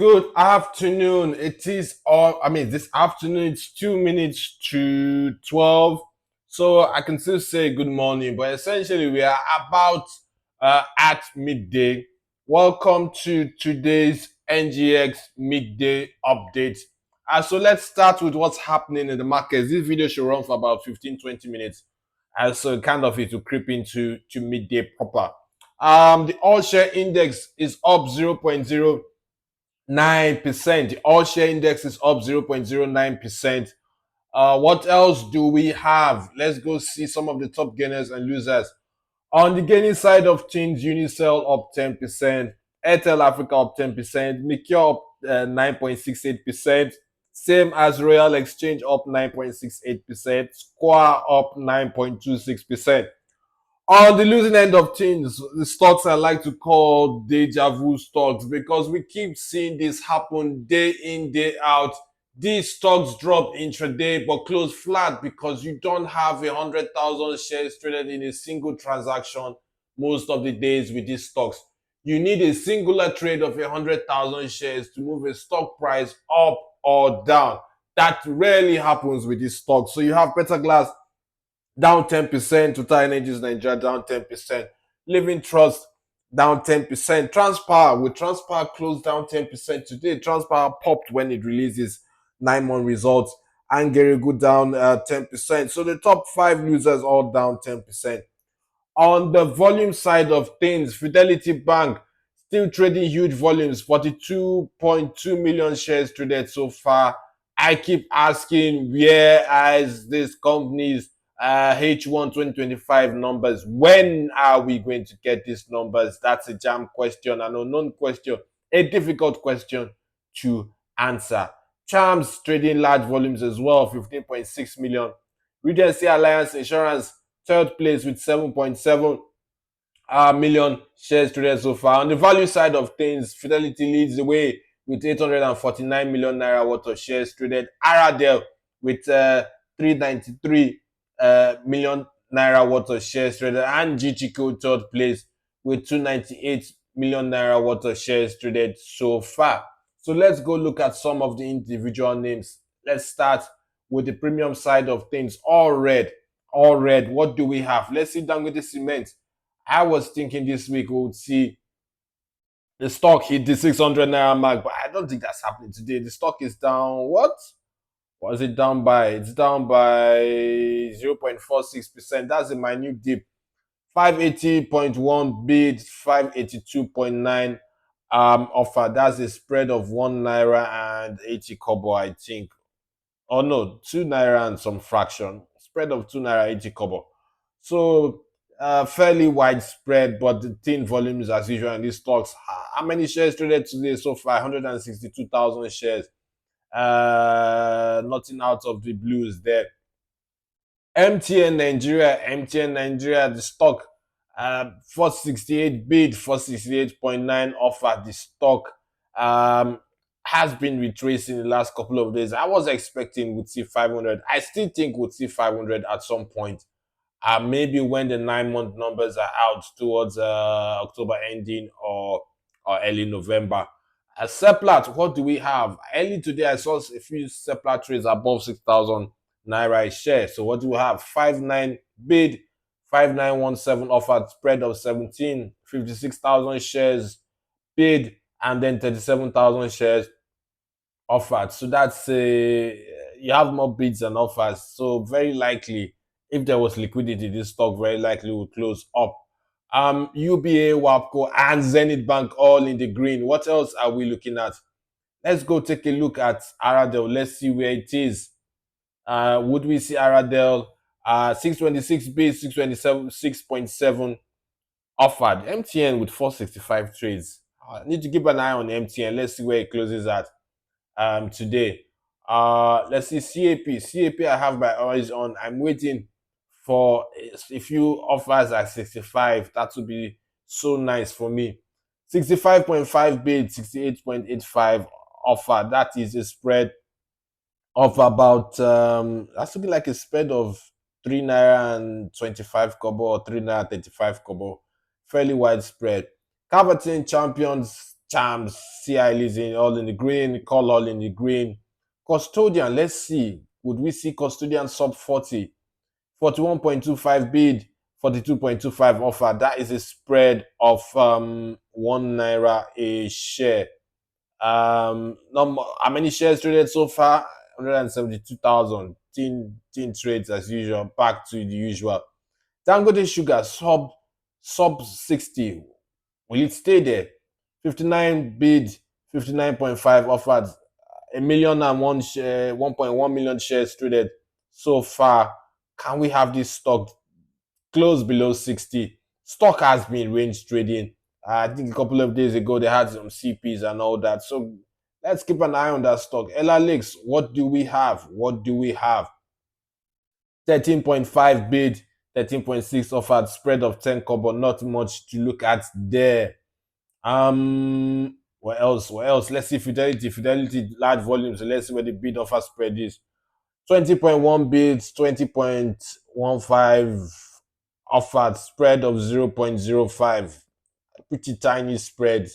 Good afternoon. It is all, this afternoon it's 2 minutes to 12. So I can still say good morning, but essentially we are about at midday. Welcome to today's NGX midday update. So let's start with what's happening in the markets. This video should run for about 15-20 minutes. So kind of it will creep into midday proper. The all share index is up 0.09%. The all share index is up 0.09%. What else do we have? Let's go see some of the top gainers and losers. On the gaining side of things, Unicell up 10%, Airtel Africa up 10%, Mikio up 9.68%, same as Royal Exchange up 9.68%, Square up 9.26%. On the losing end of things, the stocks I like to call deja vu stocks because we keep seeing this happen day in, day out. These stocks drop intraday but close flat because you don't have 100,000 shares traded in a single transaction most of the days with these stocks. You need a singular trade of 100,000 shares to move a stock price up or down. That rarely happens with these stocks. So you have Better Glass down 10%, Total Energies Nigeria down 10%, Living Trust down 10%, Transpower closed down 10% today. Transpower popped when it releases 9-month results, and Geregu down 10%. So the top 5 losers all down 10%. On the volume side of things, Fidelity Bank still trading huge volumes, 42.2 million shares traded so far. I keep asking, where is this company's H1 2025 numbers? When are we going to get these numbers? That's a jam question, an unknown question, a difficult question to answer. Charms trading large volumes as well, 15.6 million. Regency Alliance Insurance, third place with 7.7 million shares traded so far. On the value side of things, Fidelity leads the way with 849 million naira worth of shares traded. Aradel with 393 million naira worth of shares traded, and GTCO third place with 298 million naira worth of shares traded so far. So let's go look at some of the individual names. Let's start with the premium side of things. All red. What do we have? Let's sit down with the cement. I was thinking this week we would see the stock hit the 600 naira mark, but I don't think that's happening today. The stock is down. What is it down by? It's down by 0.46%. That's a minute dip. 580.1 bid, 582.9 offer. That's a spread of 1 naira and 80 kobo, I think. Oh no, 2 naira and some fraction. Spread of 2 naira 80 kobo. So fairly widespread, but the thin volumes as usual in these stocks. How many shares traded today so far? 162,000 shares. Nothing out of the blues there. MTN Nigeria, the stock 468 bid, 468.9 offer. The stock has been retracing the last couple of days. I was expecting we'd see 500. I still think we'd see 500 at some point. Maybe when the 9-month numbers are out towards October ending or early November. Seplat, what do we have? Early today, I saw a few Seplat trades above 6,000 naira a share. So what do we have? 5.9 bid, 5.917 offered, spread of 17, 56,000 shares bid, and then 37,000 shares offered. So that's you have more bids than offers. So very likely, if there was liquidity, this stock very likely will close up. UBA, WAPCO, and Zenith Bank all in the green. What else are we looking at? Let's go take a look at Aradel. Let's see where it is. Would we see Aradel 626 bid, 627, offered. MTN with 465 trades. I need to keep an eye on MTN. Let's see where it closes at today. Let's see CAP I have my eyes on. I'm waiting for a few offers at 65. That would be so nice for me. 65.5 bid, 68.85 offer. That is a spread of about that's to be like a spread of 3 naira and 25 kobo or 3 naira 35 kobo. Fairly widespread. Caverton Champs, CI leasing all in the green, call all in the green. Custodian, let's see. Would we see custodian sub 40? 41.25 bid, 42.25 offer. That is a spread of 1 naira a share. How many shares traded so far? 172,000. Teen trades as usual. Back to the usual. Dangote Sugar sub 60. Will it stay there? 59 bid, 59.5 offered. A million and one share, 1.1 million shares traded so far. Can we have this stock close below 60? Stock has been range trading. I think a couple of days ago they had some CPs and all that. So let's keep an eye on that stock. Ella Lakes, what do we have? What do we have? 13.5 bid, 13.6 offered, spread of 10 kobo, not much to look at there. What else? What else? Let's see Fidelity. Fidelity, large volumes. So let's see where the bid offer spread is. 20.1 bids, 20.15 offered, spread of 0.05. Pretty tiny spread.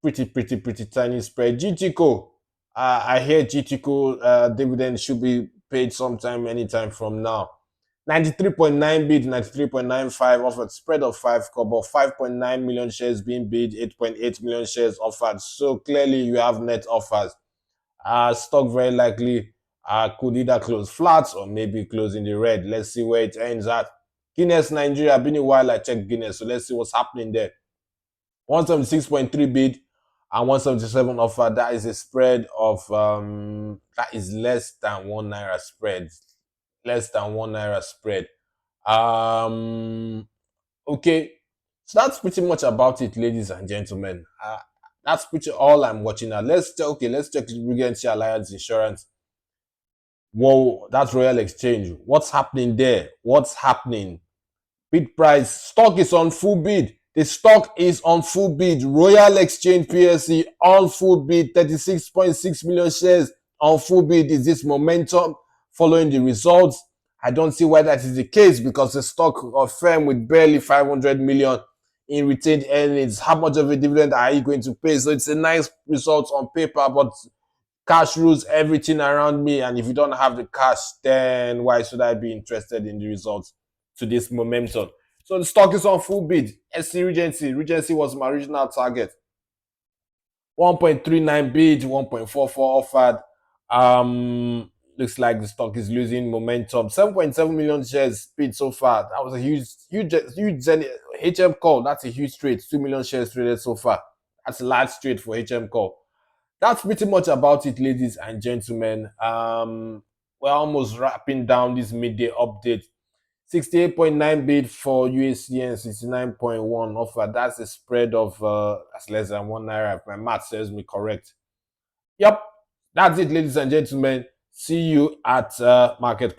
Pretty tiny spread. GTCO. I hear GTCO dividend should be paid sometime, anytime from now. 93.9 bid, 93.95 offered, spread of 5 kobo, 5.9 million shares being bid, 8.8 million shares offered. So clearly you have net offers. Stock very likely could either close flat or maybe close in the red. Let's see where it ends at. Guinness Nigeria, been a while I checked Guinness, so let's see what's happening there. 176.3 bid and 177 offer. That is a spread of that is less than 1 naira spread. Less than 1 naira spread. Okay. So that's pretty much about it, ladies and gentlemen. That's pretty all I'm watching now. Let's check Regency Alliance Insurance. Whoa, that's Royal Exchange. What's happening there? What's happening? Bid price. Stock is on full bid. The stock is on full bid. Royal Exchange PLC on full bid. 36.6 million shares on full bid. Is this momentum following the results? I don't see why that is the case because the stock of firm with barely 500 million in retained earnings. How much of a dividend are you going to pay? So it's a nice result on paper, but cash rules everything around me. And if you don't have the cash, then why should I be interested in the results to this momentum? So the stock is on full bid. SC Regency. Regency was my original target. 1.39 bid, 1.44 offered. Looks like the stock is losing momentum. 7.7 million shares bid so far. That was a huge HM call. That's a huge trade. 2 million shares traded so far. That's a large trade for HM call. That's pretty much about it, ladies and gentlemen. We're almost wrapping down this midday update. 68.9 bid for USD and 69.1 offer. That's a spread of that's less than 1 naira, if my math serves me correct. Yep, that's it, ladies and gentlemen. See you at market.